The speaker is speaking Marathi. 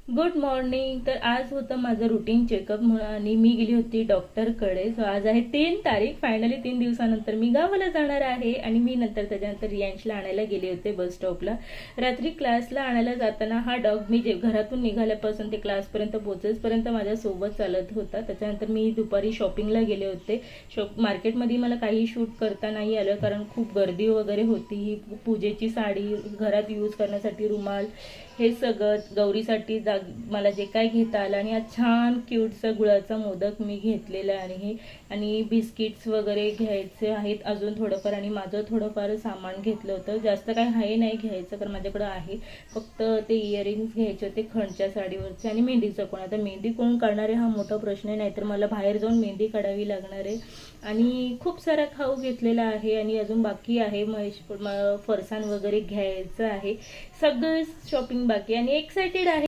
Good morning. तर आज होतं माझं रुटीन चेकअप आणि मी गेली होती डॉक्टरकडे. सो आज आहे 3 तारीख. फायनली 3 दिवसानंतर मी गावाला जाणार आहे आणि मी त्याच्यानंतर रियांशला आणायला गेले होते बस स्टॉपला. रात्री क्लासला आणायला जाताना हा डॉग मी घरातून निघाल्यापासून ते क्लासपर्यंत पोहोचेपर्यंत माझ्यासोबत चालत होता. त्याच्यानंतर मी दुपारी शॉपिंगला गेले होते. मार्केटमध्ये मला काही शूट करता नाही आलं कारण खूप गर्दी वगैरे होती. ही पूजेची साडी, घरात यूज करण्यासाठी रुमाल, हे सगळं गौरीसाठी मला जे काय घेता आलं. आणि आज छान क्यूटचा गुळाचा मोदक मी घेतलेला आहे आणि बिस्किट्स वगैरे घ्यायचे आहेत अजून थोडंफार. आणि माझं थोडंफार सामान घेतलं होतं. जास्त काही आहे नाही घ्यायचं कारण माझ्याकडं आहे. फक्त ते इयरिंग्स घ्यायचे होते खणच्या साडीवरचे आणि मेहंदीचं कोण. आता मेहंदी कोण काढणार आहे हा मोठा प्रश्न आहे, नाहीतर मला बाहेर जाऊन मेहंदी काढावी लागणार आहे. आणि खूप सारा खाऊ घेतलेला आहे आणि अजून बाकी आहे. फरसाण वगैरे घ्यायचं आहे. सगळं शॉपिंग बाकी आणि एक्साइटेड आहे.